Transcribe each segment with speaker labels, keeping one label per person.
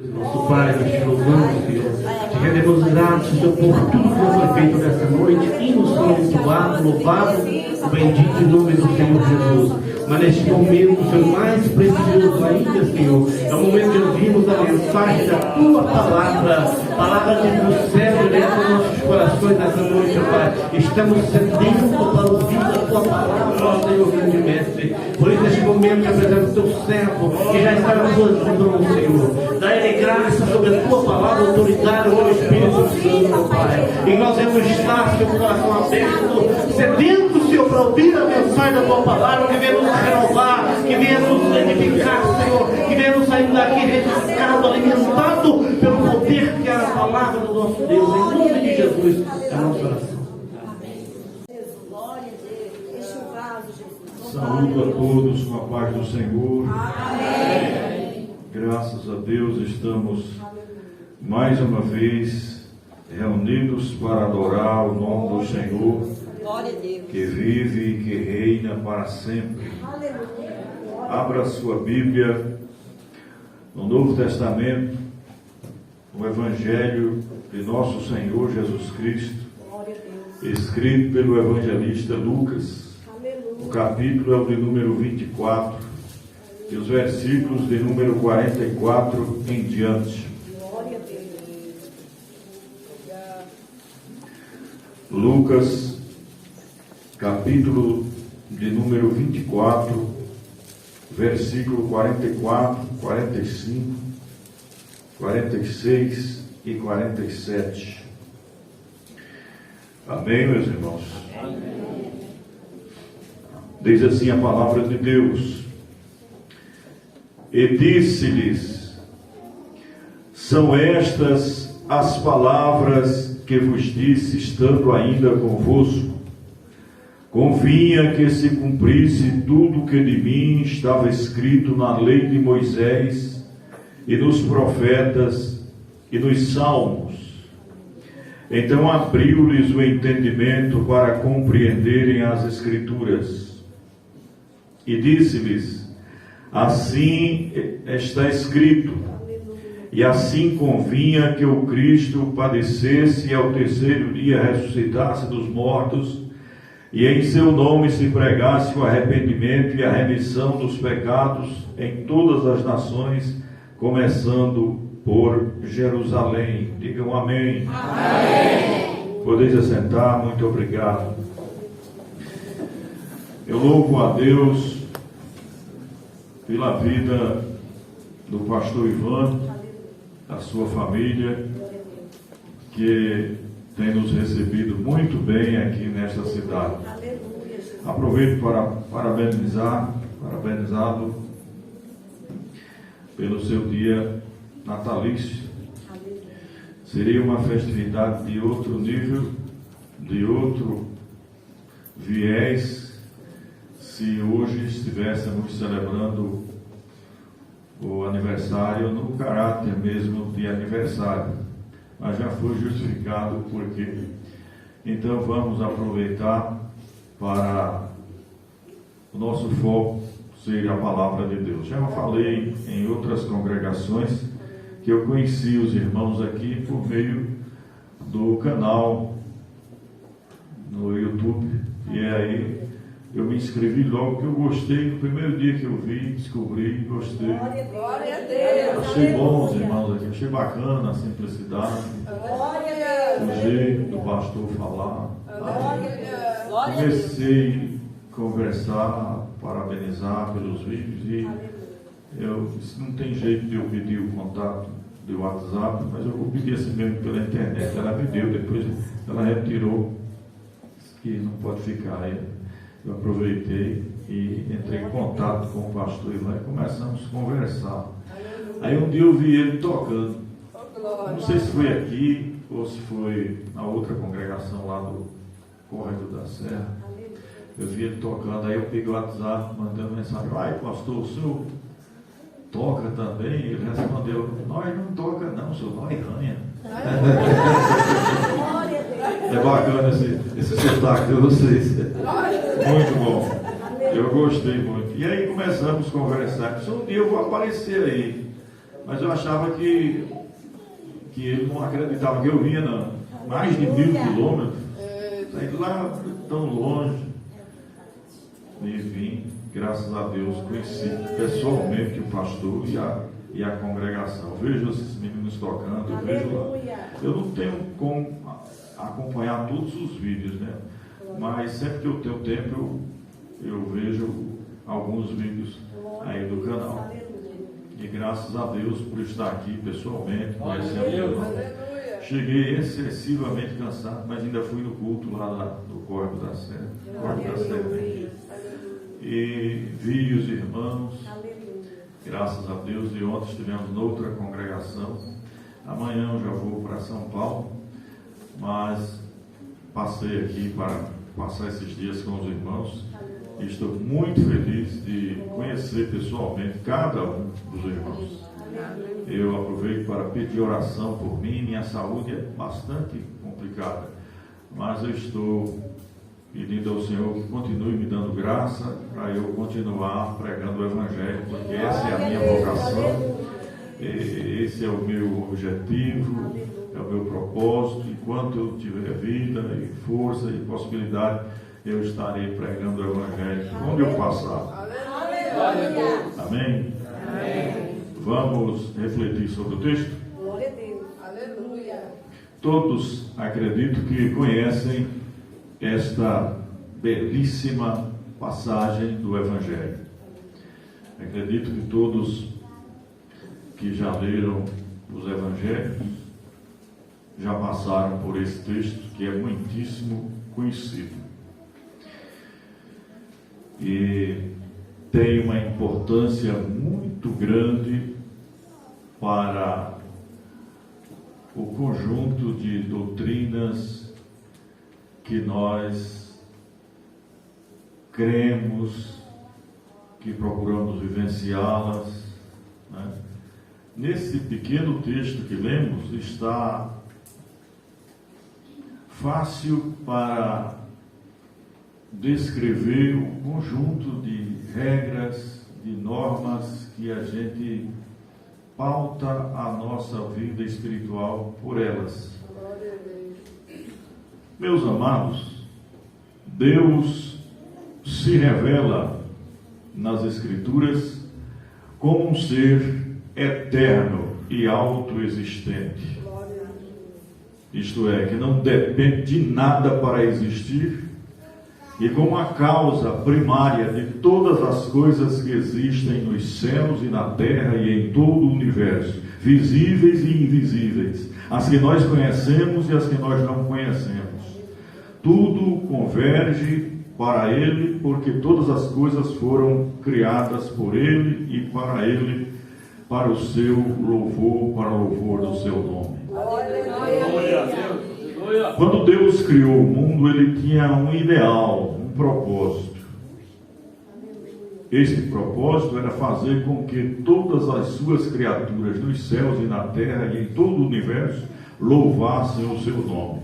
Speaker 1: Nosso Pai, nós te louvamos, Senhor. Te rendemos graças, Senhor, por tudo que foi feito nessa noite. E nos abençoado, louvado, o bendito nome do Senhor Jesus. Mas neste momento, Senhor, mais precioso ainda, Senhor, é o momento de ouvirmos a mensagem da Tua palavra, palavra do céu, direto aos nossos corações nessa noite, Pai. Estamos sedentos para ouvir a Tua palavra, ó Senhor, grande mestre. Por isso, neste momento, eu apresento o Teu servo, que já está nas Tuas mãos, Senhor. Dá-lhe graça sobre a Tua palavra, autoridade do Espírito Santo, Pai. E nós vamos estar, Senhor, com o coração aberto, sedento, Senhor, para ouvir a mensagem da Tua palavra, que venha nos renovar, que venha nos edificar, Senhor, que venha nos sair daqui refrescado, alimentado pelo poder que é a palavra do nosso Deus. Em nome de Jesus, é a nossa oração.
Speaker 2: Saúdo a todos com a paz do Senhor.
Speaker 3: Amém.
Speaker 2: Graças a Deus estamos mais uma vez reunidos para adorar o nome do Senhor, que vive e que reina para sempre. Abra a sua Bíblia no Novo Testamento, no Evangelho de nosso Senhor Jesus Cristo, escrito pelo evangelista Lucas. O capítulo é o de número 24 e os versículos de número 44 em diante. Lucas, capítulo de número 24, versículo 44, 45, 46 e 47. Amém, meus irmãos? Amém. Diz assim a palavra de Deus: e disse-lhes: são estas as palavras que vos disse, estando ainda convosco. Convinha que se cumprisse tudo que de mim estava escrito na lei de Moisés, e nos profetas, e nos salmos. Então abriu-lhes o entendimento para compreenderem as Escrituras. E disse-lhes: assim está escrito, e assim convinha que o Cristo padecesse e ao terceiro dia ressuscitasse dos mortos, e em seu nome se pregasse o arrependimento e a remissão dos pecados em todas as nações, começando por Jerusalém. Digam amém. Amém. Podeis assentar, muito obrigado. Eu louvo a Deus pela vida do pastor Ivan, da sua família, que tem nos recebido muito bem aqui nesta cidade. Aproveito para parabenizá-lo pelo seu dia natalício. Seria uma festividade de outro nível, de outro viés, se hoje estivéssemos celebrando o aniversário no caráter mesmo de aniversário, mas já foi justificado por quê. Então vamos aproveitar para o nosso foco ser a palavra de Deus. Já falei em outras congregações que eu conheci os irmãos aqui por meio do canal no YouTube, e aí eu me inscrevi logo, que eu gostei. No primeiro dia que eu vi, descobri, gostei.
Speaker 3: Glória a Deus.
Speaker 2: Achei bom os irmãos aqui, achei bacana a simplicidade, o jeito do pastor falar. Comecei a conversar, parabenizar pelos vídeos, e não tem jeito de eu pedir o contato do WhatsApp, mas eu vou pedir assim mesmo pela internet. Ela me deu, depois ela retirou, que não pode ficar aí. Eu aproveitei e entrei em contato com o pastor Ivan e começamos a conversar. Aí um dia eu vi ele tocando. Não sei se foi aqui ou se foi na outra congregação lá do Córrego da Serra. Eu vi ele tocando, aí eu peguei o WhatsApp, mandando mensagem: ai pastor, o senhor toca também? Ele respondeu: nós não toca não, senhor, nós ganha. É bacana esse sotaque de vocês. Muito bom. Eu gostei muito. E aí começamos a conversar. Um dia eu vou aparecer aí Mas eu achava que ele não acreditava que eu vinha, não. Mais de 1000 quilômetros, saí lá tão longe. E vim, graças a Deus, conheci pessoalmente o pastor e a congregação. Vejo esses meninos tocando, eu vejo lá. Eu não tenho como acompanhar todos os vídeos, né? Mas sempre que eu tenho tempo, eu vejo alguns vídeos aí do canal. E graças a Deus por estar aqui pessoalmente, conhecendo o irmão. Cheguei excessivamente cansado, mas ainda fui no culto lá do Córrego da Serra. E vi os irmãos, graças a Deus, e ontem estivemos noutra congregação. Amanhã eu já vou para São Paulo, mas passei aqui para passar esses dias com os irmãos e estou muito feliz de conhecer pessoalmente cada um dos irmãos. Eu aproveito para pedir oração por mim. Minha saúde é bastante complicada, mas eu estou pedindo ao Senhor que continue me dando graça para eu continuar pregando o Evangelho, porque essa é a minha vocação, esse é o meu objetivo, é o meu propósito. Enquanto eu tiver vida e força e possibilidade, eu estarei pregando o Evangelho onde eu passar. Amém? Amém. Vamos refletir sobre o texto?
Speaker 3: Glória a Deus. Aleluia.
Speaker 2: Todos acredito que conhecem esta belíssima passagem do Evangelho. Acredito que todos que já leram os Evangelhos já passaram por esse texto, que é muitíssimo conhecido. E tem uma importância muito grande para o conjunto de doutrinas que nós cremos, que procuramos vivenciá-las, né? Nesse pequeno texto que lemos está fácil para descrever um conjunto de regras, de normas que a gente pauta a nossa vida espiritual por elas. Meus amados, Deus se revela nas Escrituras como um ser eterno e autoexistente. Isto é, que não depende de nada para existir, e como a causa primária de todas as coisas que existem nos céus e na terra e em todo o universo, visíveis e invisíveis, as que nós conhecemos e as que nós não conhecemos. Tudo converge para Ele, porque todas as coisas foram criadas por Ele e para Ele, para o seu louvor, para o louvor do seu nome.
Speaker 3: Glória a Deus.
Speaker 2: Quando Deus criou o mundo, Ele tinha um ideal, um propósito. Esse propósito era fazer com que todas as suas criaturas nos céus e na terra e em todo o universo louvassem o seu nome.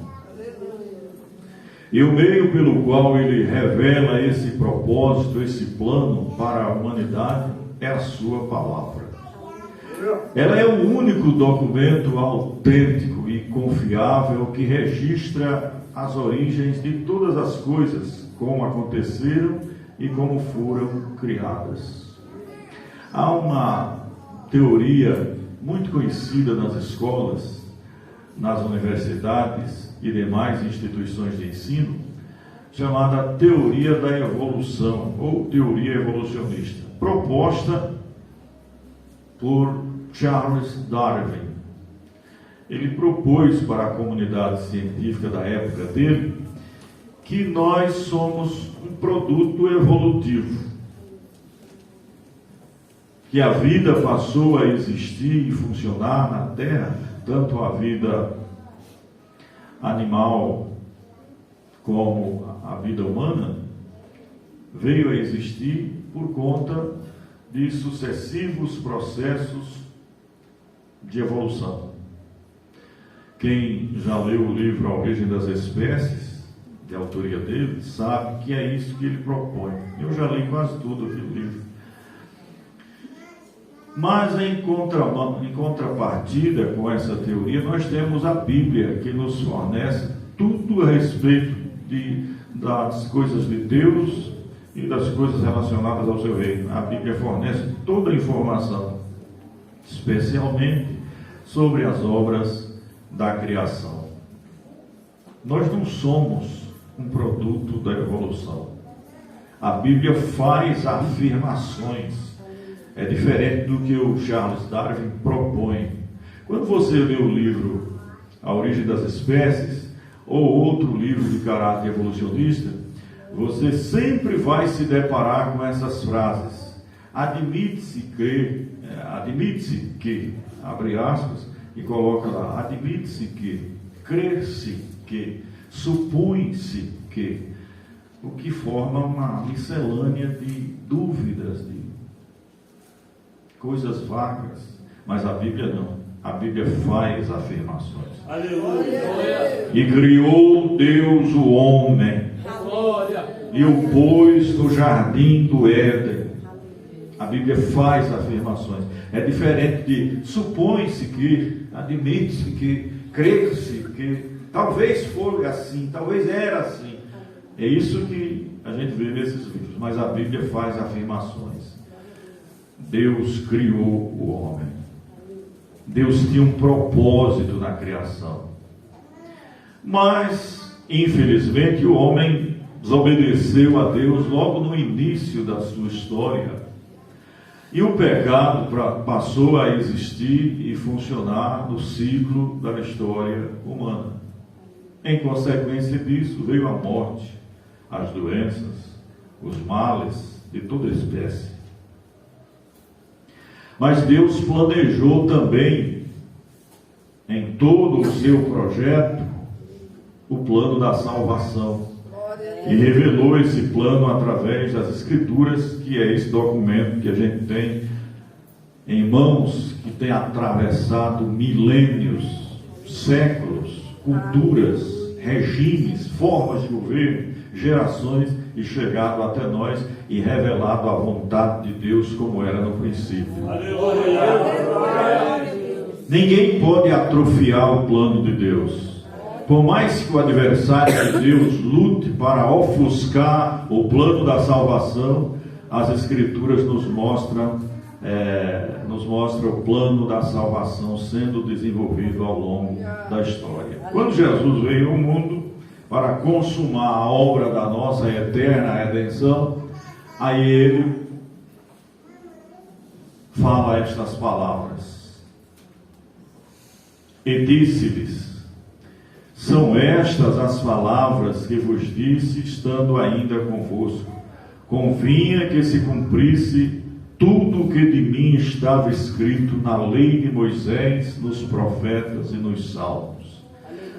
Speaker 2: E o meio pelo qual Ele revela esse propósito, esse plano para a humanidade, é a sua palavra. Ela é o único documento autêntico e confiável que registra as origens de todas as coisas, como aconteceram e como foram criadas. Há uma teoria muito conhecida nas escolas, nas universidades e demais instituições de ensino, chamada teoria da evolução ou teoria evolucionista, proposta por Charles Darwin. Ele propôs para a comunidade científica da época dele que nós somos um produto evolutivo, que a vida passou a existir e funcionar na Terra, tanto a vida animal como a vida humana veio a existir por conta de sucessivos processos de evolução. Quem já leu o livro A Origem das Espécies, de autoria dele, sabe que é isso que ele propõe. Eu já li quase tudo aquele livro. Mas em contrapartida com essa teoria, nós temos a Bíblia, que nos fornece tudo a respeito das coisas de Deus e das coisas relacionadas ao seu reino. A Bíblia fornece toda a informação, especialmente sobre as obras da criação. Nós não somos um produto da evolução. A Bíblia faz afirmações. É diferente do que o Charles Darwin propõe. Quando você lê o livro A Origem das Espécies, ou outro livro de caráter evolucionista, você sempre vai se deparar com essas frases. Admite-se que, abre aspas, e coloca lá, admite-se que, crer-se que, supõe-se que, o que forma uma miscelânea de dúvidas, de coisas vagas, mas a Bíblia não. A Bíblia faz afirmações.
Speaker 3: Aleluia.
Speaker 2: E criou Deus o homem, e o pôs no jardim do Éden. A Bíblia faz afirmações. É diferente de supõe-se que, admite-se que, crer-se que, talvez foi assim, talvez era assim. É isso que a gente vê nesses livros. Mas a Bíblia faz afirmações. Deus criou o homem. Deus tinha um propósito na criação. Mas, infelizmente, o homem desobedeceu a Deus logo no início da sua história. E o pecado passou a existir e funcionar no ciclo da história humana. Em consequência disso, veio a morte, as doenças, os males de toda espécie. Mas Deus planejou também, em todo o seu projeto, o plano da salvação. E revelou esse plano através das Escrituras, que é esse documento que a gente tem em mãos, que tem atravessado milênios, séculos, culturas, regimes, formas de governo, gerações, e chegado até nós e revelado a vontade de Deus como era no princípio. Ninguém pode atrofiar o plano de Deus. Por mais que o adversário de Deus lute para ofuscar o plano da salvação, as Escrituras nos mostram o plano da salvação sendo desenvolvido ao longo da história. Quando Jesus veio ao mundo para consumar a obra da nossa eterna redenção, aí ele fala estas palavras: e disse-lhes, são estas as palavras que vos disse, estando ainda convosco. Convinha que se cumprisse tudo o que de mim estava escrito na lei de Moisés, nos profetas e nos salmos.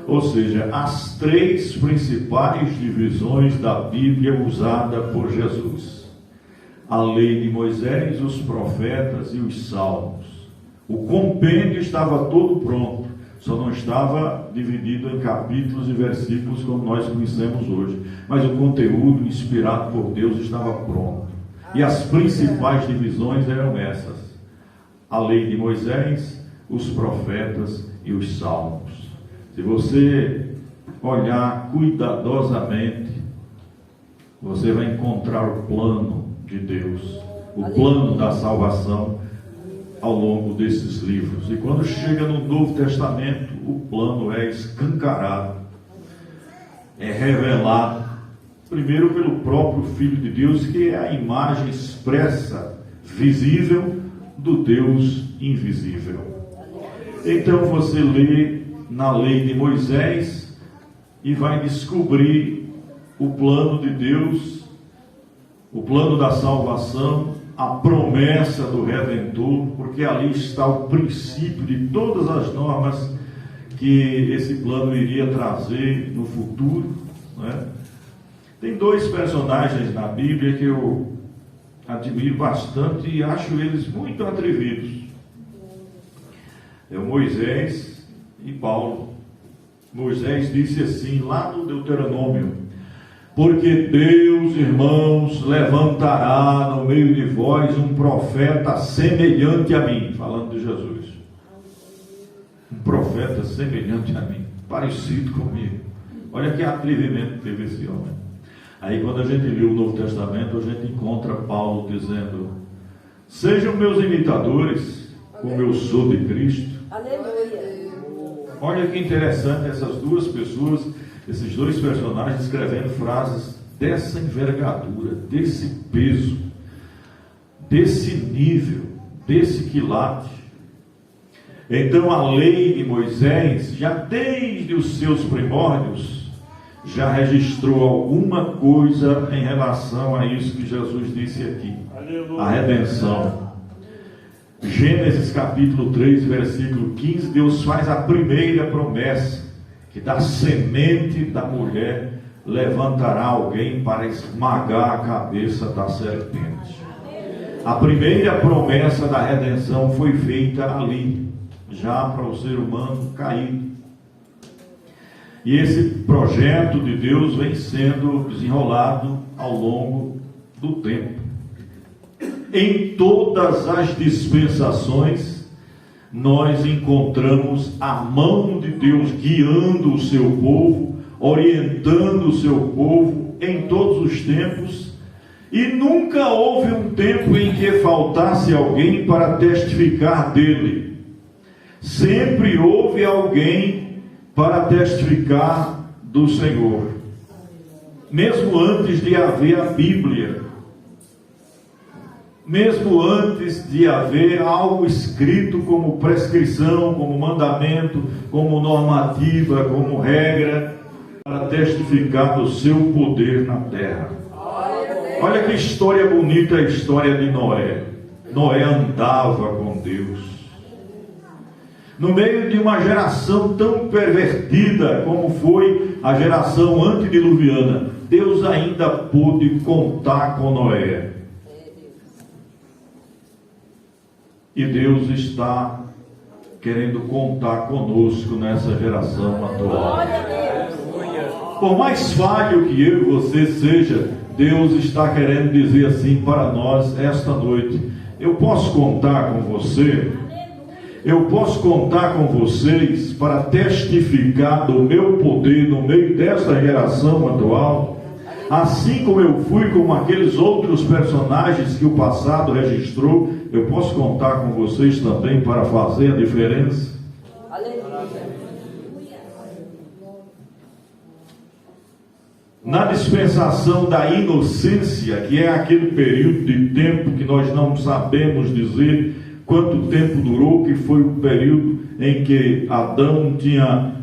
Speaker 2: Ou seja, as três principais divisões da Bíblia usada por Jesus: a lei de Moisés, os profetas e os salmos. O compêndio estava todo pronto, só não estava dividido em capítulos e versículos como nós conhecemos hoje, mas o conteúdo inspirado por Deus estava pronto. E as principais divisões eram essas: a lei de Moisés, os profetas e os salmos. Se você olhar cuidadosamente, você vai encontrar o plano de Deus, o plano da salvação ao longo desses livros. E quando chega no Novo Testamento, o plano é escancarado, é revelado, primeiro pelo próprio Filho de Deus, que é a imagem expressa, visível, do Deus invisível. Então você lê na lei de Moisés e vai descobrir o plano de Deus, o plano da salvação, a promessa do Redentor, porque ali está o princípio de todas as normas que esse plano iria trazer no futuro, né? Tem dois personagens na Bíblia que eu admiro bastante e acho eles muito atrevidos. É o Moisés e Paulo. Moisés disse assim, lá no Deuteronômio: Porque Deus, irmãos, levantará no meio de vós um profeta semelhante a mim, falando de Jesus. Um profeta semelhante a mim, parecido comigo. Olha que atrevimento teve esse homem. Aí quando a gente lê o Novo Testamento, a gente encontra Paulo dizendo: sejam meus imitadores, como eu sou de Cristo.
Speaker 3: Aleluia.
Speaker 2: Olha que interessante essas duas pessoas, esses dois personagens escrevendo frases dessa envergadura, desse peso, desse nível, desse quilate. Então a lei de Moisés, já desde os seus primórdios, já registrou alguma coisa em relação a isso que Jesus disse aqui. Aleluia. A redenção. Gênesis capítulo 3, versículo 15, Deus faz a primeira promessa, que da semente da mulher levantará alguém para esmagar a cabeça da serpente. A primeira promessa da redenção foi feita ali, já para o ser humano caído. E esse projeto de Deus vem sendo desenrolado ao longo do tempo. Em todas as dispensações, nós encontramos a mão de Deus guiando o seu povo, orientando o seu povo em todos os tempos, e nunca houve um tempo em que faltasse alguém para testificar dele. Sempre houve alguém para testificar do Senhor. Mesmo antes de haver a Bíblia, mesmo antes de haver algo escrito como prescrição, como mandamento, como normativa, como regra, para testificar do seu poder na terra. Olha que história bonita a história de Noé. Noé andava com Deus. No meio de uma geração tão pervertida como foi a geração antediluviana, Deus ainda pôde contar com Noé. E Deus está querendo contar conosco nessa geração atual. Por mais falho que eu e você seja, Deus está querendo dizer assim para nós esta noite: eu posso contar com você? Eu posso contar com vocês para testificar do meu poder no meio dessa geração atual? Assim como eu fui com aqueles outros personagens que o passado registrou, eu posso contar com vocês também para fazer a diferença? Na dispensação da inocência, que é aquele período de tempo que nós não sabemos dizer quanto tempo durou, que foi o período em que Adão tinha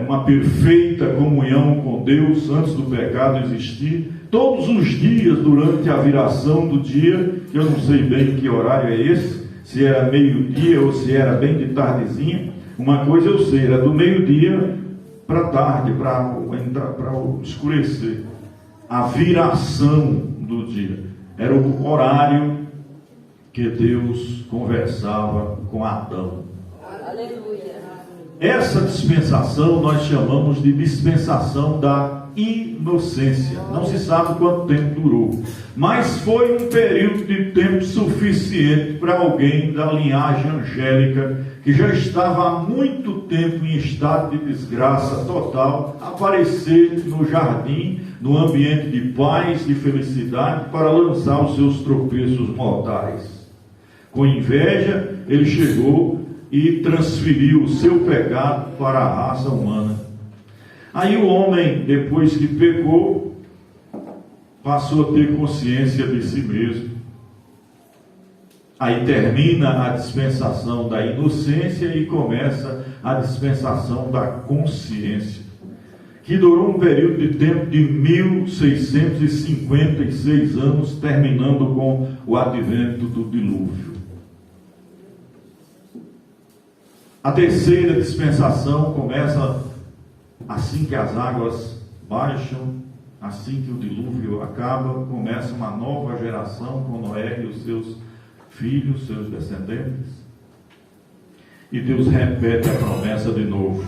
Speaker 2: uma perfeita comunhão com Deus antes do pecado existir. Todos os dias, durante a viração do dia, que eu não sei bem que horário é esse, se era meio-dia ou se era bem de tardezinha, uma coisa eu sei, era do meio-dia para tarde, para escurecer. A viração do dia era o horário que Deus conversava com Adão.
Speaker 3: Aleluia.
Speaker 2: Essa dispensação nós chamamos de dispensação da inocência. Não se sabe quanto tempo durou, mas foi um período de tempo suficiente para alguém da linhagem angélica, que já estava há muito tempo em estado de desgraça total, aparecer no jardim, no ambiente de paz, de felicidade, para lançar os seus tropeços mortais. Com inveja, ele chegou e transferiu o seu pecado para a raça humana. Aí o homem, depois que pecou, passou a ter consciência de si mesmo. Aí termina a dispensação da inocência e começa a dispensação da consciência, que durou um período de tempo de 1656 anos, terminando com o advento do dilúvio. A terceira dispensação começa assim que as águas baixam, assim que o dilúvio acaba, começa uma nova geração com Noé e os seus filhos, seus descendentes. E Deus repete a promessa de novo: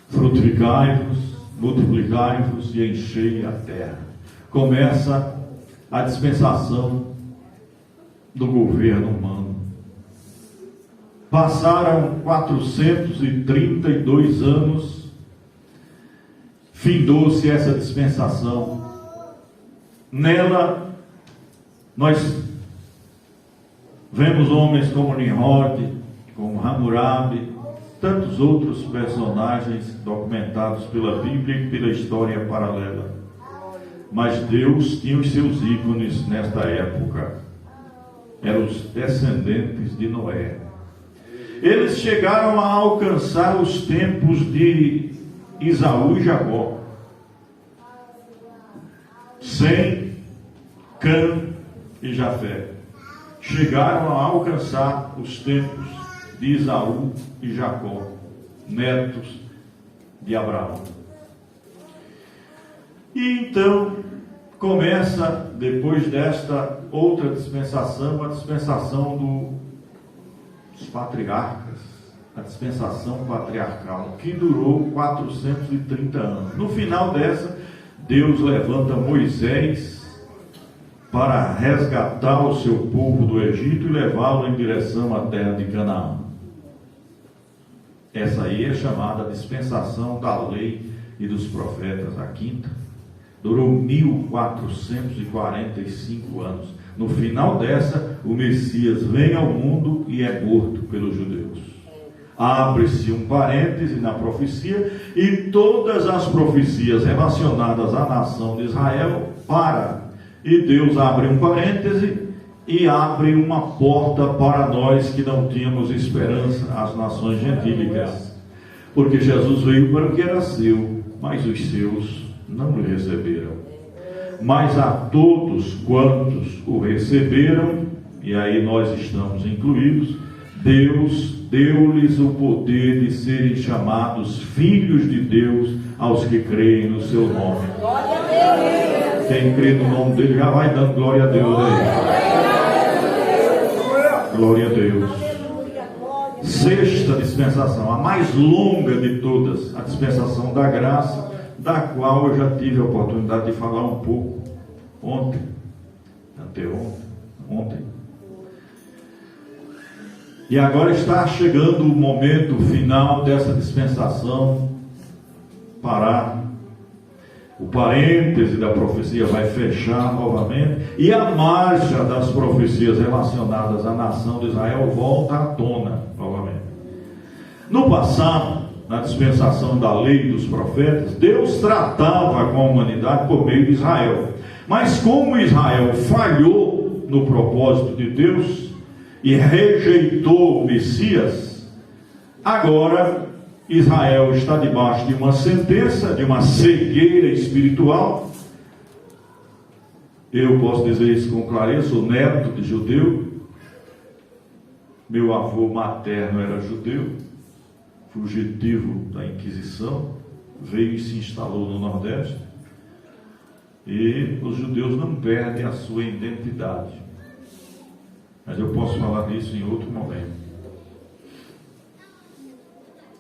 Speaker 2: frutificai-vos, multiplicai-vos e enchei a terra. Começa a dispensação do governo humano. Passaram 432 anos, findou-se essa dispensação. Nela, nós vemos homens como Nimrod, como Hammurabi, tantos outros personagens documentados pela Bíblia e pela história paralela. Mas Deus tinha os seus ícones nesta época. Eram os descendentes de Noé. Eles chegaram a alcançar os tempos de Esaú e Jacó. Sem Cã e Jafé. Chegaram a alcançar os tempos de Esaú e Jacó, netos de Abraão. E então começa, depois desta outra dispensação, a dispensação dos patriarcas, a dispensação patriarcal, que durou 430 anos. No final dessa, Deus levanta Moisés para resgatar o seu povo do Egito e levá-lo em direção à terra de Canaã. Essa aí é chamada dispensação da lei e dos profetas, a quinta. Durou 1445 anos. No final dessa, o Messias vem ao mundo e é morto pelos judeus. Abre-se um parêntese na profecia e todas as profecias relacionadas à nação de Israel param. E Deus abre um parêntese e abre uma porta para nós que não tínhamos esperança, as nações gentílicas. Porque Jesus veio para o que era seu, mas os seus não lhe receberam. Mas a todos quantos o receberam, e aí nós estamos incluídos, Deus deu-lhes o poder de serem chamados filhos de Deus aos que creem no seu nome.
Speaker 3: Glória a Deus.
Speaker 2: Quem crê no nome dele já vai dando glória a Deus aí. Glória a Deus. Sexta dispensação, a mais longa de todas, a dispensação da graça, da qual eu já tive a oportunidade de falar um pouco ontem, ontem. E agora está chegando o momento final dessa dispensação parar. O parêntese da profecia vai fechar novamente e a marcha das profecias relacionadas à nação de Israel volta à tona novamente. No passado, na dispensação da lei e dos profetas, Deus tratava com a humanidade por meio de Israel. Mas como Israel falhou no propósito de Deus e rejeitou o Messias, agora Israel está debaixo de uma sentença, de uma cegueira espiritual. Eu posso dizer isso com clareza, sou neto de judeu. Meu avô materno era judeu, fugitivo da Inquisição, veio e se instalou no Nordeste. E os judeus não perdem a sua identidade. Mas eu posso falar disso em outro momento.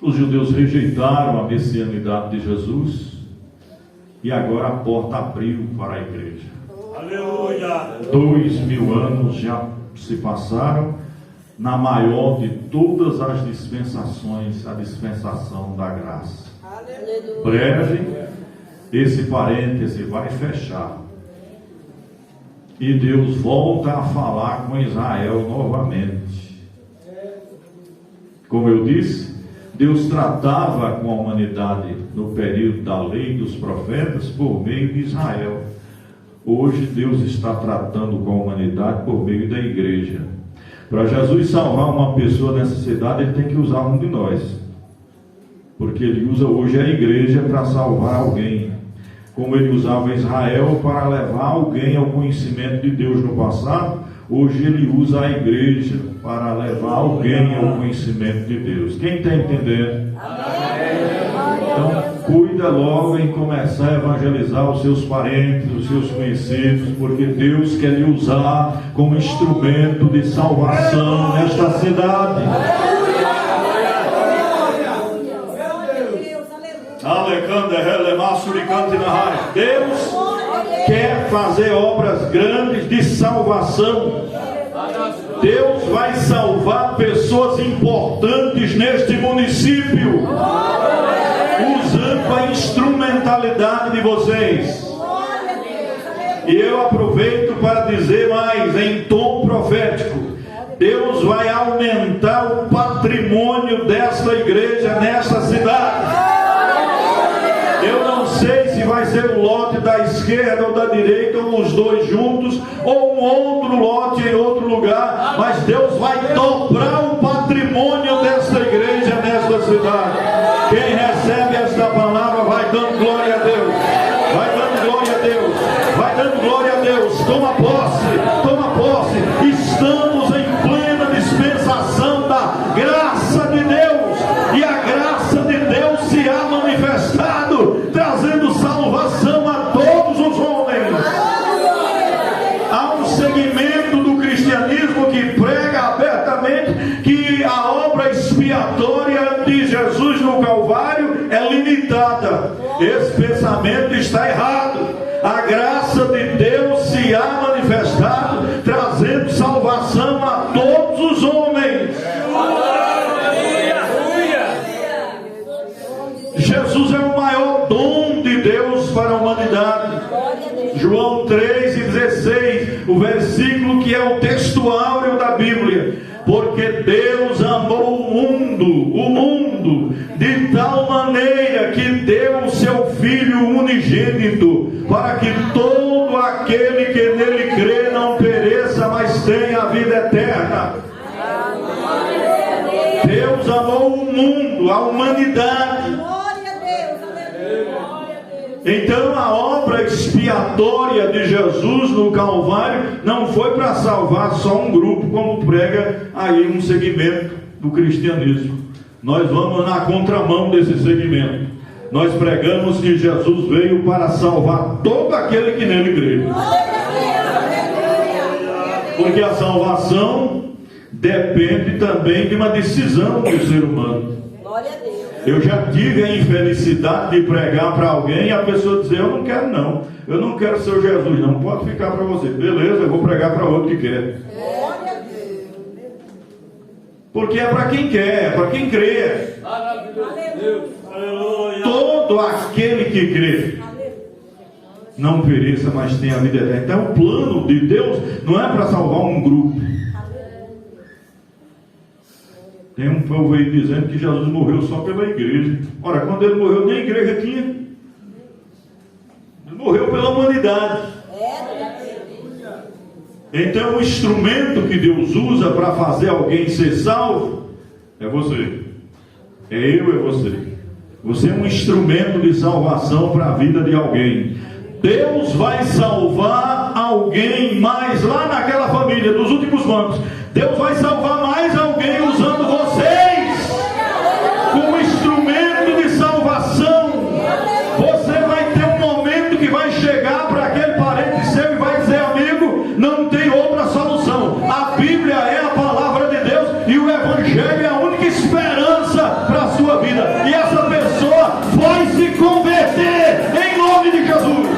Speaker 2: Os judeus rejeitaram a messianidade de Jesus e agora a porta abriu para a igreja. Aleluia! 2000 anos já se passaram na maior de todas as dispensações, a dispensação da graça.
Speaker 3: Aleluia.
Speaker 2: Breve, esse parêntese vai fechar e Deus volta a falar com Israel novamente. Como eu disse, Deus tratava com a humanidade no período da lei e dos profetas por meio de Israel. Hoje Deus está tratando com a humanidade por meio da igreja. Para Jesus salvar uma pessoa nessa cidade, ele tem que usar um de nós. Porque ele usa hoje a igreja para salvar alguém. Como ele usava Israel para levar alguém ao conhecimento de Deus no passado, hoje ele usa a igreja para levar alguém ao conhecimento de Deus. Quem está entendendo? Então, cuida logo em começar a evangelizar os seus parentes, os seus conhecidos, porque Deus quer lhe usar como instrumento de salvação nesta cidade. Aleluia! Deus quer fazer obras grandes de salvação. Deus vai salvar pessoas importantes neste município, usando a instrumentalidade de vocês. E eu aproveito para dizer mais, em tom profético: Deus vai aumentar o patrimônio desta igreja nesta cidade. Eu não sei se vai ser o lote da esquerda ou da direita, ou os dois juntos, ou um outro lote em outro lugar, mas Deus vai dobrar o patrimônio desta igreja nesta cidade. Quem recebe esta palavra vai dando glória a Deus, vai dando glória a Deus, vai dando glória a Deus. Toma posse, toma posse. Estamos em plena dispensação da graça de Deus, e a graça de Deus se há manifestado, trazendo salvação a todos os homens. Há um segmento do cristianismo que prega abertamente que a obra expiatória de Jesus no Calvário é limitada. Esse pensamento está errado. A graça de Deus se há manifestado, trazendo salvação a todos os homens. Jesus é o maior dom de Deus para a humanidade. João 3,16, o versículo que é o texto áureo da Bíblia: porque Deus amou o mundo de tal maneira que deu o seu Filho unigênito, para que todo aquele que nele crê não pereça, mas tenha a vida eterna. Deus amou o mundo, a humanidade. Então a obra expiatória de Jesus no Calvário não foi para salvar só um grupo, como prega aí um segmento do cristianismo. Nós vamos na contramão desse segmento. Nós pregamos que Jesus veio para salvar todo aquele que nele crê. Porque a salvação depende também de uma decisão do ser humano. Eu já tive a infelicidade de pregar para alguém e a pessoa dizer: eu não quero não, eu não quero ser o Jesus, não pode ficar para você. Beleza, eu vou pregar para outro que quer. Porque é para quem quer, é para quem crê. Todo aquele que crê não pereça, mas tenha a vida eterna. Então o plano de Deus não é para salvar um grupo. Tem um povo aí dizendo que Jesus morreu só pela igreja. Ora, quando ele morreu, nem igreja tinha. Ele morreu pela humanidade. Então o instrumento que Deus usa para fazer alguém ser salvo é você. É eu, é você. Você é um instrumento de salvação para a vida de alguém. Deus vai salvar alguém mais lá naquela família dos últimos bancos. Deus vai salvar mais alguém usando vocês como instrumento de salvação. Você vai ter um momento que vai chegar para aquele parente seu e vai dizer: amigo, não tem outra solução. A Bíblia é a palavra de Deus e o Evangelho é a única esperança para a sua vida. E essa pessoa vai se converter em nome de Jesus.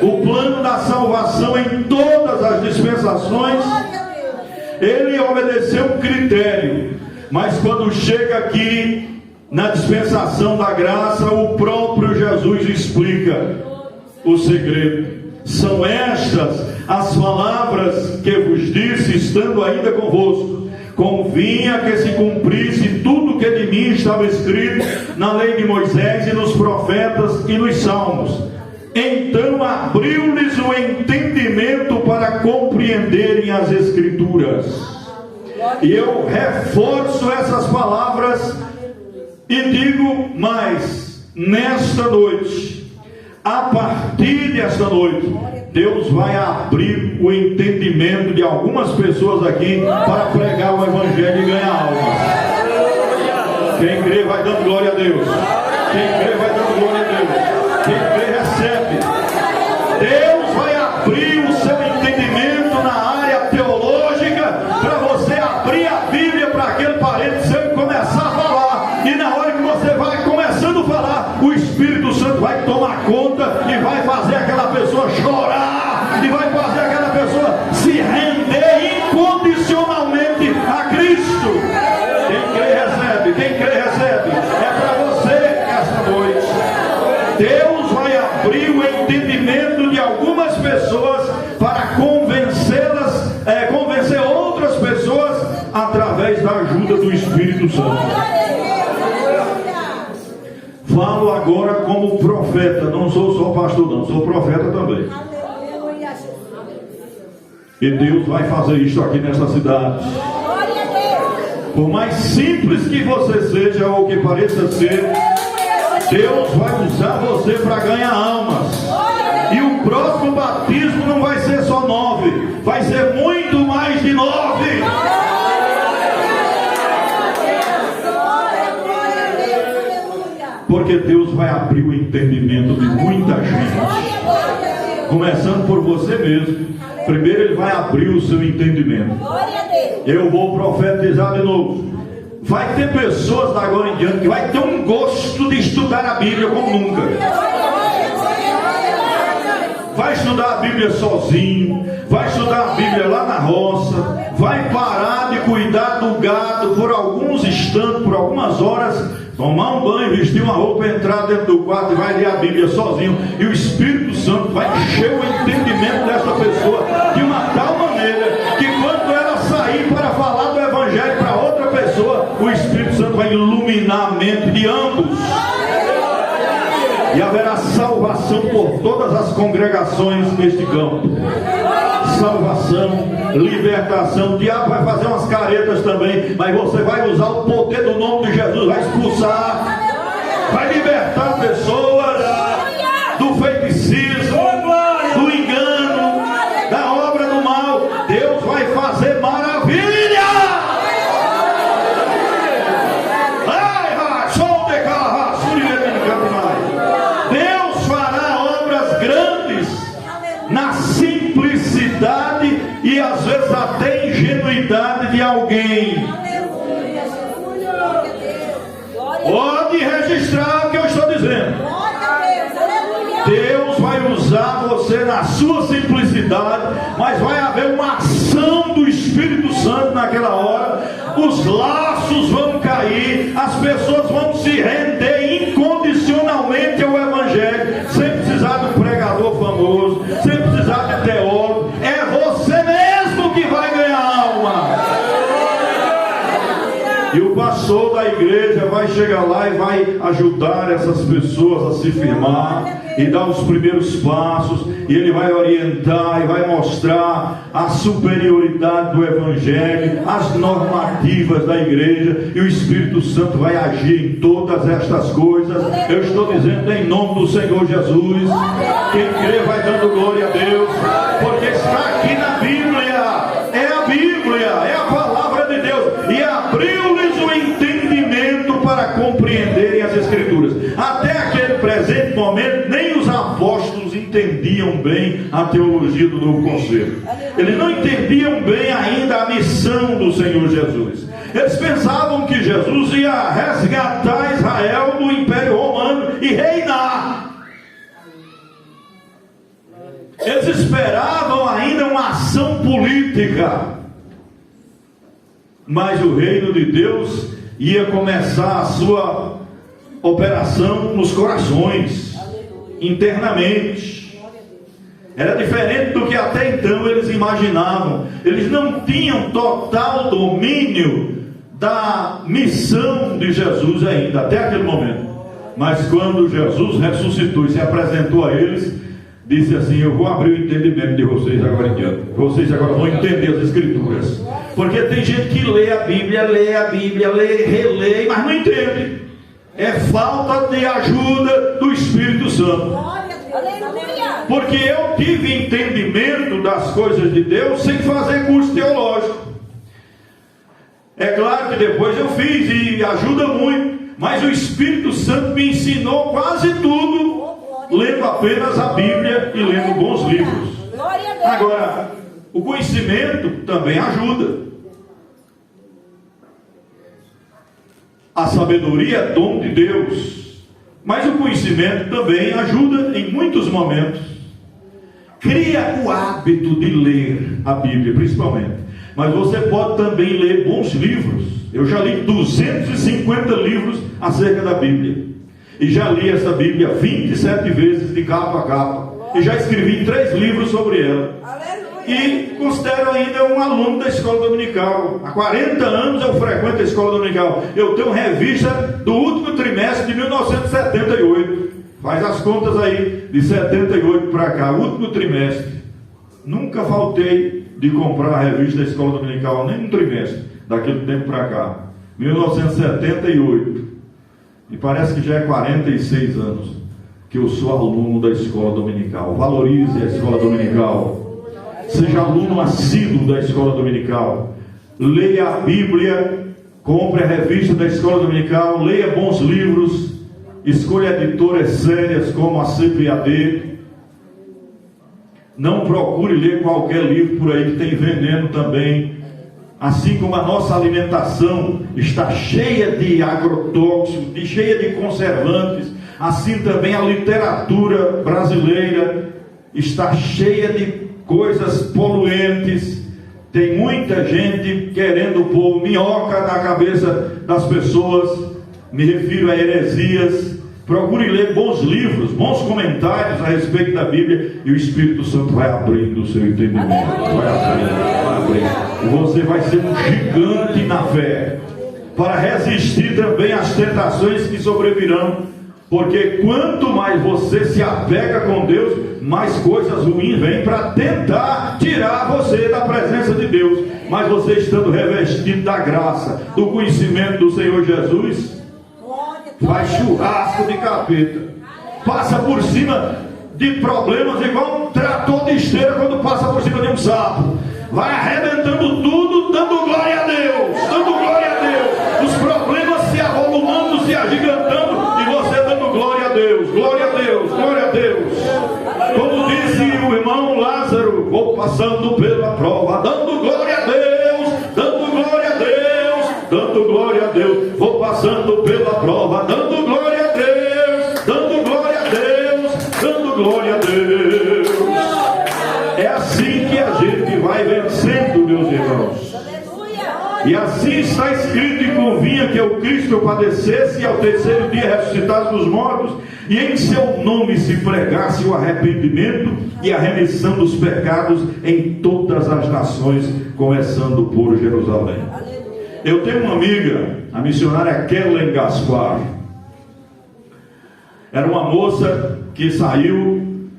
Speaker 2: O plano da salvação em todas as dispensações, ele obedeceu um critério, mas quando chega aqui na dispensação da graça, o próprio Jesus explica o segredo. São estas as palavras que vos disse, estando ainda convosco: convinha que se cumprisse tudo que de mim estava escrito na lei de Moisés e nos profetas e nos salmos. Então abriu-lhes o entendimento para compreenderem as Escrituras. E eu reforço essas palavras e digo mais: nesta noite, a partir desta noite, Deus vai abrir o entendimento de algumas pessoas aqui para pregar o Evangelho e ganhar almas. Quem crê vai dando glória a Deus. Quem crê vai dando glória a Deus. Quem crê recebe. Deus vai abrir o seu entendimento na área teológica para você abrir a Bíblia para algumas pessoas para convencê-las, convencer outras pessoas através da ajuda do Espírito Santo. Falo agora como profeta, não sou só pastor não, sou profeta também. E Deus vai fazer isso aqui nessa cidade. Por mais simples que você seja ou que pareça ser, Deus vai usar você para ganhar almas. E o próximo batismo não vai ser só 9, vai ser muito mais de 9. Porque Deus vai abrir o entendimento de muita gente. Começando por você mesmo. Primeiro Ele vai abrir o seu entendimento. Eu vou profetizar de novo. Vai ter pessoas da agora em diante que vai ter um gosto de estudar a Bíblia como nunca. Vai estudar a Bíblia sozinho, vai estudar a Bíblia lá na roça, vai parar de cuidar do gado por alguns instantes, por algumas horas, tomar um banho, vestir uma roupa, entrar dentro do quarto e vai ler a Bíblia sozinho. E o Espírito Santo vai encher o entendimento dessa pessoa de uma tal maneira que quando ela sair para falar do Evangelho para outra pessoa, o Espírito Santo vai iluminar a mente de ambos. E haverá salvação por todas as congregações neste campo. Salvação, libertação. O diabo vai fazer umas caretas também, mas você vai usar o poder do nome de Jesus, vai expulsar, vai libertar pessoas do feiticismo, do engano, da obra do mal. Deus vai fazer maravilha. Deus fará obras grandes na simplicidade e às vezes até ingenuidade de alguém. Pode registrar o que eu estou dizendo. Deus vai usar você na sua simplicidade, mas vai haver uma ação do Espírito Santo naquela hora. Os laços vão cair, as pessoas vão se render incondicionalmente ao Evangelho, sem precisar de um pregador famoso, sem precisar de teólogo. É você mesmo que vai ganhar alma. E o pastor da igreja vai chegar lá e vai ajudar essas pessoas a se firmar e dar os primeiros passos, e ele vai orientar e vai mostrar a superioridade do Evangelho, as normativas da igreja, e o Espírito Santo vai agir em todas estas coisas. Eu estou dizendo em nome do Senhor Jesus. Quem crê vai dando glória a Deus, porque está aqui na Bíblia. É a Bíblia, é a palavra de Deus, e abriu-lhes o entendimento para compreenderem as Escrituras. Até aquele presente momento, nem os apóstolos entendiam bem a teologia do Novo Conselho. Eles não entendiam bem ainda a missão do Senhor Jesus. Eles pensavam que Jesus ia resgatar Israel do Império Romano e reinar. Eles esperavam ainda uma ação política, mas o reino de Deus ia começar a sua operação nos corações, internamente. Era diferente do que até então eles imaginavam. Eles não tinham total domínio da missão de Jesus ainda, até aquele momento. Mas quando Jesus ressuscitou e se apresentou a eles, disse assim: eu vou abrir o entendimento de vocês agora em diante. Vocês agora vão entender as Escrituras. Porque tem gente que lê a Bíblia, relê, mas não entende. É falta de ajuda do Espírito Santo. Porque eu tive entendimento das coisas de Deus sem fazer curso teológico. É claro que depois eu fiz e ajuda muito, mas o Espírito Santo me ensinou quase tudo, lendo apenas a Bíblia e lendo bons livros. Agora, o conhecimento também ajuda. A sabedoria é dom de Deus, mas o conhecimento também ajuda em muitos momentos. Cria o hábito de ler a Bíblia, principalmente. Mas você pode também ler bons livros. Eu já li 250 livros acerca da Bíblia. E já li essa Bíblia 27 vezes de capa a capa. e já escrevi 3 livros sobre ela. E considero ainda um aluno da escola dominical. Há 40 anos eu frequento a escola dominical. Eu tenho revista do último trimestre de 1978. Faz as contas aí, de 78 para cá, último trimestre. Nunca faltei de comprar a revista da escola dominical, nem um trimestre, daquele tempo para cá. 1978. E parece que já é 46 anos que eu sou aluno da escola dominical. Valorize a escola dominical. Seja aluno assíduo da escola dominical. Leia a Bíblia, compre a revista da escola dominical, leia bons livros, escolha editoras sérias como a CPAD. Não procure ler qualquer livro por aí que tem veneno também. Assim como a nossa alimentação está cheia de agrotóxicos, cheia de conservantes, assim também a literatura brasileira está cheia de coisas poluentes. Tem muita gente querendo pôr minhoca na cabeça das pessoas. Me refiro a heresias. Procure ler bons livros, bons comentários a respeito da Bíblia, e o Espírito Santo vai abrindo o seu entendimento. Vai abrindo. E você vai ser um gigante na fé, para resistir também às tentações que sobrevirão. Porque quanto mais você se apega com Deus, mais coisas ruins vêm para tentar tirar você da presença de Deus. Mas você estando revestido da graça, do conhecimento do Senhor Jesus, faz churrasco de capeta, passa por cima de problemas igual um trator de esteira quando passa por cima de um sapo. Vai arrebentando tudo, dando glória a Deus, dando glória a Deus. Os problemas se avolumando, se agigantando, e você dando glória a Deus, glória a Deus, glória a Deus. Como disse o irmão Lázaro, vou passando pela prova, dando glória a Deus, dando glória a Deus, dando glória a Deus. Vou passando pela prova, dando glória a Deus, dando glória a Deus, dando glória a Deus. É assim que a gente vai vencendo, meus irmãos. E assim está escrito: e convinha que o Cristo padecesse e ao terceiro dia ressuscitasse dos mortos, e em seu nome se pregasse o arrependimento e a remissão dos pecados em todas as nações, começando por Jerusalém. Eu tenho uma amiga, a missionária Kellen Gaspar. Era uma moça que saiu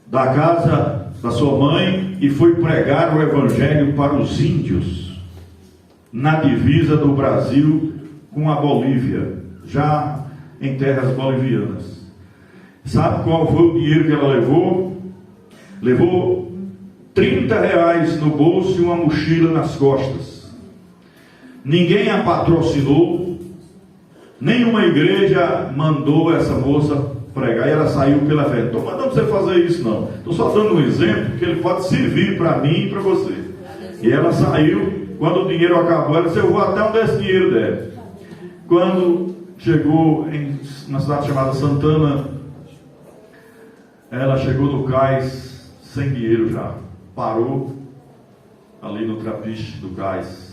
Speaker 2: da casa da sua mãe e foi pregar o evangelho para os índios na divisa do Brasil com a Bolívia, já em terras bolivianas. Sabe qual foi o dinheiro que ela levou? Levou R$30 no bolso e uma mochila nas costas. Ninguém a patrocinou, nenhuma igreja mandou essa moça pregar, e ela saiu pela fé. Não estou mandando você fazer isso, não. Estou só dando um exemplo que ele pode servir para mim e para você. E ela saiu. Quando o dinheiro acabou, ela disse: eu vou até onde esse dinheiro deve. Quando chegou na cidade chamada Santana, ela chegou no cais sem dinheiro já. Parou ali no trapiche do cais.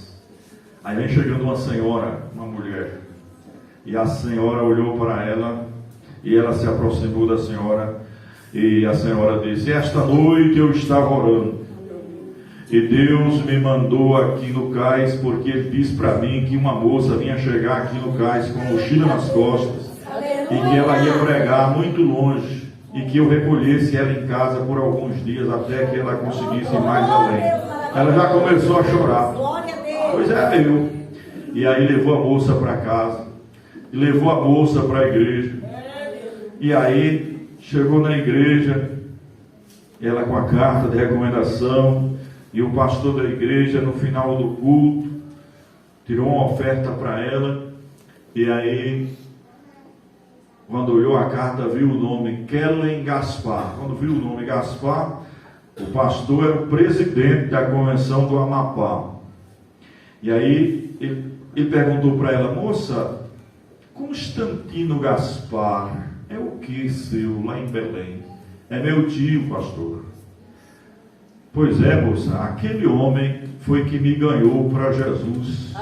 Speaker 2: Aí vem chegando uma senhora, uma mulher, e a senhora olhou para ela, e ela se aproximou da senhora, e a senhora disse: esta noite eu estava orando, e Deus me mandou aqui no cais, porque Ele disse para mim que uma moça vinha chegar aqui no cais com mochila nas costas, e que ela ia pregar muito longe, e que eu recolhesse ela em casa por alguns dias, até que ela conseguisse ir mais além. Ela já começou a chorar. Pois é, meu. E aí levou a moça para casa, e levou a moça para a igreja. E aí chegou na igreja, ela com a carta de recomendação, e o pastor da igreja, no final do culto, tirou uma oferta para ela. E aí, quando olhou a carta, viu o nome Kellen Gaspar. Quando viu o nome Gaspar, o pastor era o presidente da convenção do Amapá. E aí ele perguntou para ela: moça, Constantino Gaspar é o que seu lá em Belém? É meu tio, pastor. Pois é, moça, aquele homem foi que me ganhou para Jesus.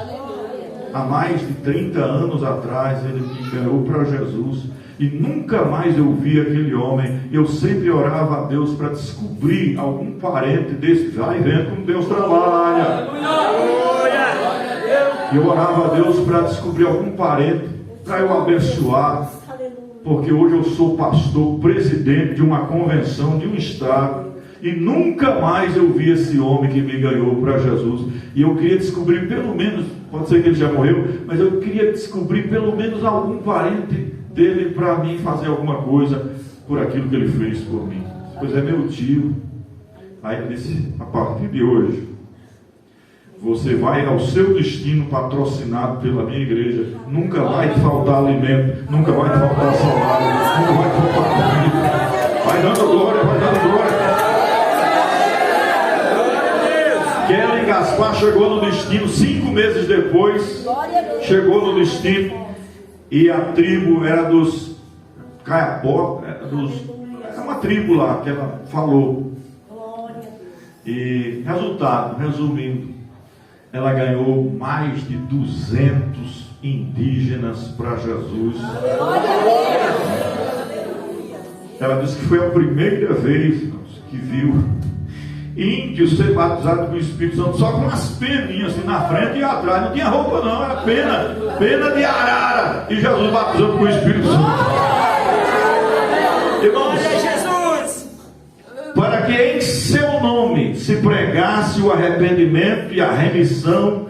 Speaker 2: Há mais de 30 anos atrás ele me ganhou para Jesus. E nunca mais eu vi aquele homem. Eu sempre orava a Deus para descobrir algum parente desse. Vai vendo como Deus trabalha. E eu orava a Deus para descobrir algum parente, para eu abençoar. Porque hoje eu sou pastor, presidente de uma convenção de um estado. E nunca mais eu vi esse homem que me ganhou para Jesus. E eu queria descobrir pelo menos, pode ser que ele já morreu, mas eu queria descobrir pelo menos algum parente dele para mim fazer alguma coisa por aquilo que ele fez por mim. Pois é, meu tio. Aí ele disse, a partir de hoje, você vai ao seu destino patrocinado pela minha igreja. Nunca vai te faltar alimento, nunca vai te faltar salário, nunca vai te faltar comida. Vai dando glória, vai dando glória. Kelly Gaspar chegou no destino 5 meses depois. Chegou no destino e a tribo era dos Caiapó, era uma tribo lá que ela falou. E resultado, resumindo, ela ganhou mais de 200 indígenas para Jesus. Ela disse que foi a primeira vez que viu índio ser batizado com o Espírito Santo, só com umas peninhas assim na frente e atrás, não tinha roupa não, era pena de arara, e Jesus batizando com o Espírito Santo. Irmãos, para que em seu nome se pregasse o arrependimento e a remissão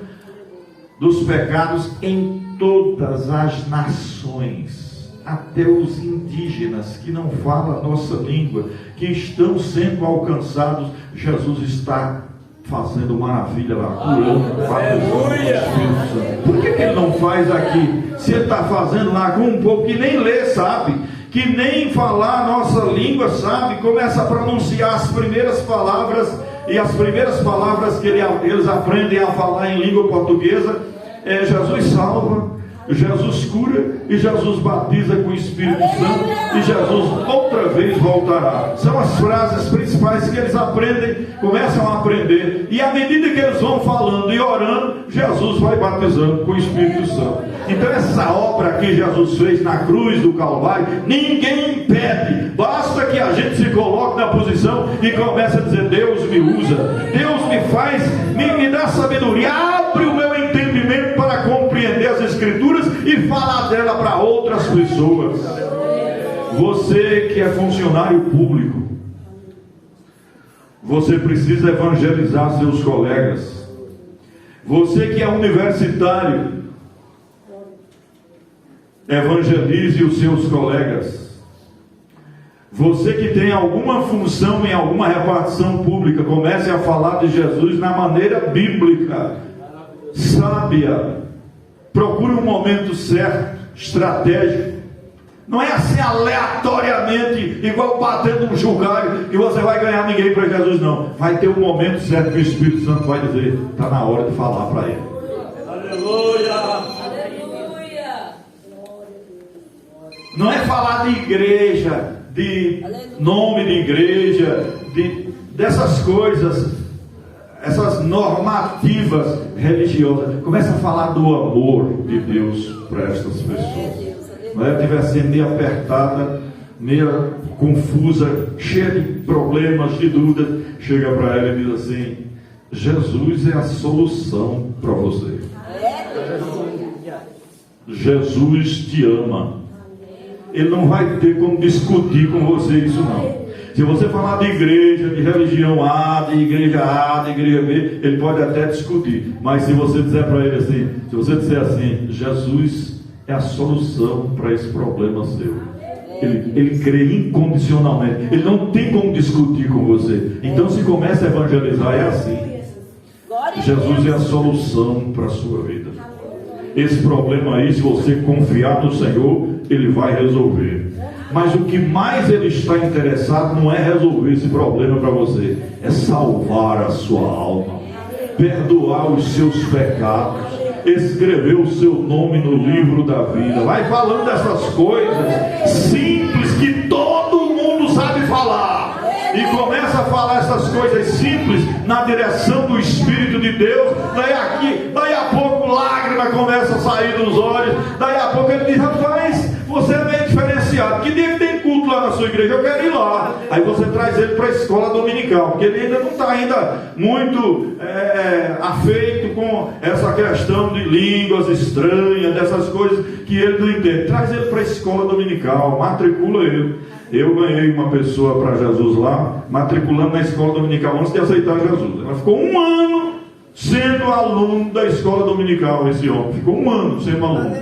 Speaker 2: dos pecados em todas as nações, até os indígenas que não falam a nossa língua, que estão sendo alcançados. Jesus está fazendo maravilha lá, curando, batizando o Espírito Santo. Por que ele não faz aqui? Se ele está fazendo lá com um povo que nem lê, sabe? Que nem falar a nossa língua, sabe? Começa a pronunciar as primeiras palavras, e as primeiras palavras que eles aprendem a falar em língua portuguesa é Jesus salva, Jesus cura e Jesus batiza com o Espírito Santo, e Jesus outra vez voltará. São as frases principais que eles aprendem, começam a aprender, e à medida que eles vão falando e orando, Jesus vai batizando com o Espírito Santo. Então essa obra que Jesus fez na cruz do Calvário, ninguém impede, basta que a gente se coloque na posição e comece a dizer: Deus me usa, Deus me faz, me dá sabedoria, abre o meu entendimento para compreender as Escrituras e falar dela para outras pessoas. Você que é funcionário público, você precisa evangelizar seus colegas. Você que é universitário, evangelize os seus colegas. Você que tem alguma função em alguma repartição pública, comece a falar de Jesus na maneira bíblica, sábia. Procure um momento certo, estratégico. Não é assim aleatoriamente, igual batendo um julgário, que você vai ganhar ninguém para Jesus, não. Vai ter um momento certo que o Espírito Santo vai dizer: está na hora de falar para ele. Aleluia! Não é falar de igreja, de nome de igreja, dessas coisas, essas normativas religiosas. Começa a falar do amor de Deus para estas pessoas. Não é? Estiver sendo meio apertada, meio confusa, cheia de problemas, de dúvidas, chega para ela e diz assim: Jesus é a solução para você. Jesus te ama. Ele não vai ter como discutir com você isso não. Se você falar de igreja, de religião A, de igreja B, ele pode até discutir. Mas se você disser para ele assim, se você disser assim: Jesus é a solução para esse problema seu, ele crê incondicionalmente, ele não tem como discutir com você. Então se começa a evangelizar, é assim: Jesus é a solução para a sua vida. Esse problema aí, se você confiar no Senhor, ele vai resolver. Mas o que mais ele está interessado não é resolver esse problema para você, é salvar a sua alma, perdoar os seus pecados, escrever o seu nome no livro da vida. Vai falando dessas coisas simples que todo mundo sabe falar, e começa a falar essas coisas simples na direção do Espírito de Deus. Daí a pouco lágrima começa a sair dos olhos, daí a pouco ele diz: rapaz, você é bem diferenciado. traz ele para a escola dominical, porque ele ainda não está muito afeito com essa questão de línguas estranhas, dessas coisas que ele não entende. Traz ele para a escola dominical, matricula ele. Eu ganhei uma pessoa para Jesus lá, matriculando na escola dominical antes de aceitar Jesus. Ela ficou 1 ano sendo aluno da escola dominical, esse homem. Ficou 1 ano sendo aluno,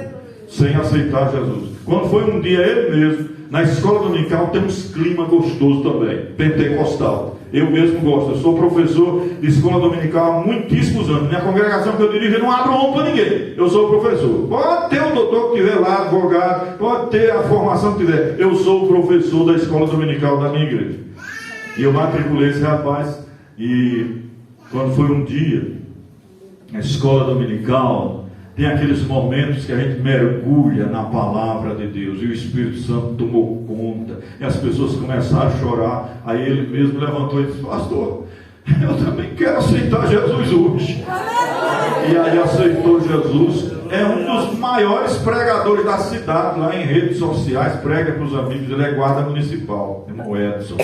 Speaker 2: sem aceitar Jesus. Quando foi um dia, ele mesmo, na escola dominical tem uns clima gostoso também, pentecostal. Eu mesmo gosto, eu sou professor de escola dominical há muitíssimos anos. Minha congregação que eu dirijo não abre mão para ninguém. Eu sou professor. Pode ter o doutor que estiver lá, advogado, pode ter a formação que tiver. Eu sou o professor da escola dominical da minha igreja. E eu matriculei esse rapaz. E quando foi um dia, na escola dominical, tem aqueles momentos que a gente mergulha na palavra de Deus, e o Espírito Santo tomou conta, e as pessoas começaram a chorar. Aí ele mesmo levantou e disse: pastor, eu também quero aceitar Jesus hoje. E aí aceitou Jesus. É um dos maiores pregadores da cidade, lá em redes sociais, prega para os amigos. Ele é guarda municipal, irmão Edson.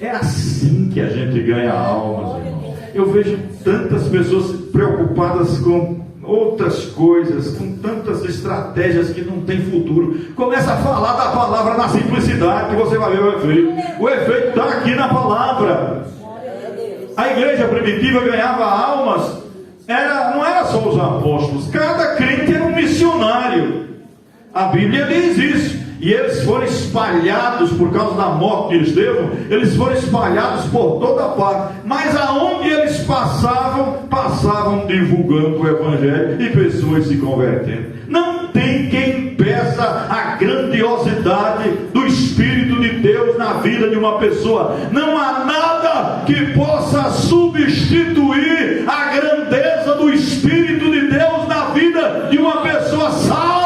Speaker 2: É assim que a gente ganha almas, irmão. Eu vejo tantas pessoas preocupadas com outras coisas, com tantas estratégias que não tem futuro. Começa a falar da palavra na simplicidade, que você vai ver o efeito. O efeito está aqui na palavra. A igreja primitiva ganhava almas, não era só os apóstolos, cada crente era um missionário. A Bíblia diz isso. E eles foram espalhados por causa da morte de Estevão, eles foram espalhados por toda parte. Mas aonde eles passavam divulgando o Evangelho e pessoas se convertendo. Não tem quem impeça a grandiosidade do Espírito de Deus na vida de uma pessoa. Não há nada que possa substituir a grandeza do Espírito de Deus na vida de uma pessoa salva.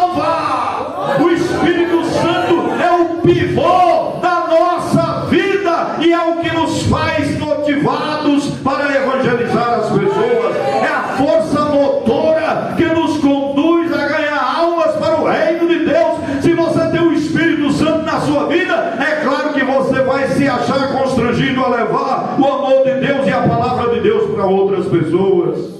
Speaker 2: O Espírito Santo é o pivô da nossa vida e é o que nos faz motivados para evangelizar as pessoas. É a força motora que nos conduz a ganhar almas para o reino de Deus. Se você tem o Espírito Santo na sua vida, é claro que você vai se achar constrangido a levar o amor de Deus e a palavra de Deus para outras pessoas.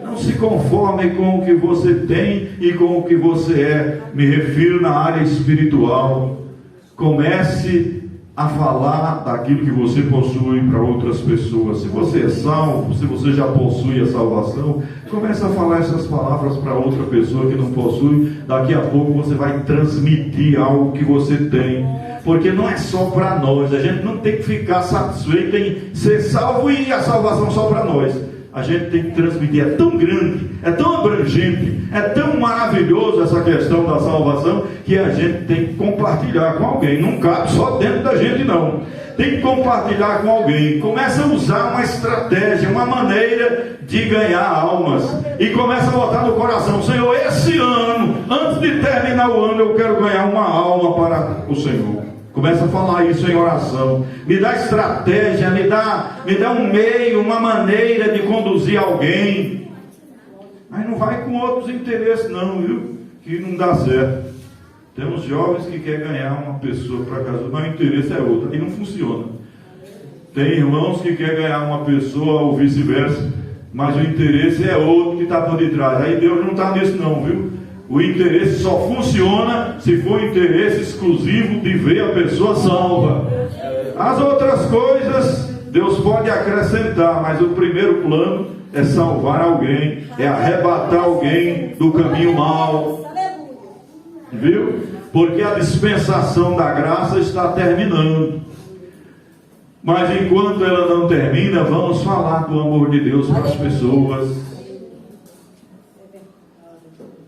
Speaker 2: Não se conforme com o que você tem e com o que você é. Me refiro na área espiritual. Comece a falar daquilo que você possui para outras pessoas. Se você é salvo, se você já possui a salvação, comece a falar essas palavras para outra pessoa que não possui. Daqui a pouco você vai transmitir algo que você tem. Porque não é só para nós. A gente não tem que ficar satisfeito em ser salvo e a salvação só para nós. A gente tem que transmitir. É tão grande, é tão abrangente, é tão maravilhoso essa questão da salvação, que a gente tem que compartilhar com alguém. Não cabe só dentro da gente, não. Tem que compartilhar com alguém. Começa a usar uma estratégia, uma maneira de ganhar almas, e começa a botar no coração: Senhor, esse ano, antes de terminar o ano, eu quero ganhar uma alma para o Senhor. Começa a falar isso em oração. Me dá estratégia, me dá um meio, uma maneira de conduzir alguém. Mas não vai com outros interesses não, viu? Que não dá certo. Temos jovens que querem ganhar uma pessoa para casa, mas o interesse é outro, e não funciona. Tem irmãos que querem ganhar uma pessoa ou vice-versa, mas o interesse é outro que está por detrás. Aí Deus não está nisso não, viu? O interesse só funciona se for interesse exclusivo de ver a pessoa salva. As outras coisas Deus pode acrescentar, mas o primeiro plano é salvar alguém, é arrebatar alguém do caminho mau. Viu? Porque a dispensação da graça está terminando. Mas enquanto ela não termina, vamos falar do amor de Deus para as pessoas.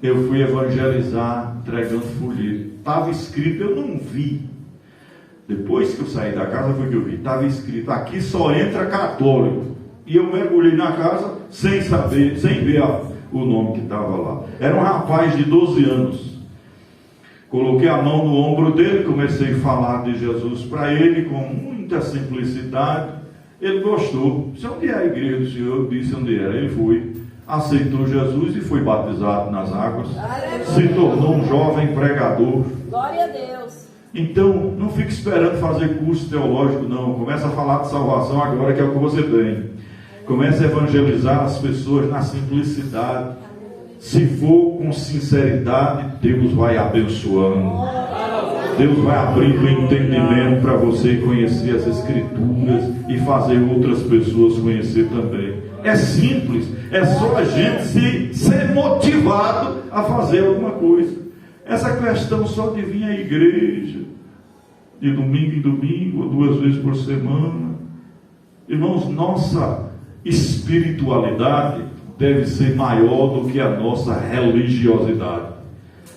Speaker 2: Eu fui evangelizar entregando folheto. Estava escrito, eu não vi. Depois que eu saí da casa foi que eu vi. Estava escrito: aqui só entra católico. E eu mergulhei na casa sem saber, sem ver o nome que estava lá. Era um rapaz de 12 anos. Coloquei a mão no ombro dele, comecei a falar de Jesus para ele com muita simplicidade. Ele gostou. Disse: onde é a igreja do Senhor? Eu disse onde era. Ele foi. Aceitou Jesus e foi batizado nas águas. Se tornou um jovem pregador.
Speaker 3: Glória a Deus.
Speaker 2: Então, não fique esperando fazer curso teológico, não. Começa a falar de salvação agora, que é o que você tem. Comece a evangelizar as pessoas na simplicidade. Se for com sinceridade, Deus vai abençoando. Deus vai abrindo o entendimento para você conhecer as Escrituras e fazer outras pessoas conhecer também. É simples, é só a gente ser motivado a fazer alguma coisa. Essa questão só de vir à igreja, de domingo em domingo, ou 2 vezes por semana. Irmãos, nossa espiritualidade deve ser maior do que a nossa religiosidade.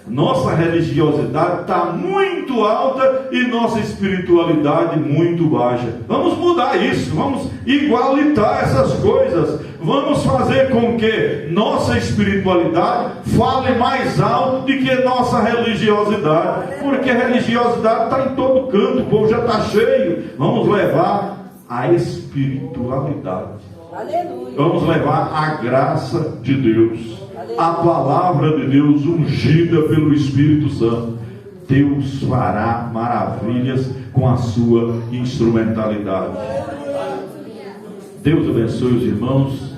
Speaker 2: Nossa religiosidade está muito alta e nossa espiritualidade muito baixa. Vamos mudar isso, vamos igualitar essas coisas. Vamos fazer com que nossa espiritualidade fale mais alto do que nossa religiosidade. Porque a religiosidade está em todo canto, o povo já está cheio. Vamos levar a espiritualidade.
Speaker 3: Aleluia.
Speaker 2: Vamos levar a graça de Deus, a palavra de Deus ungida pelo Espírito Santo. Deus fará maravilhas com a sua instrumentalidade. Deus abençoe os irmãos.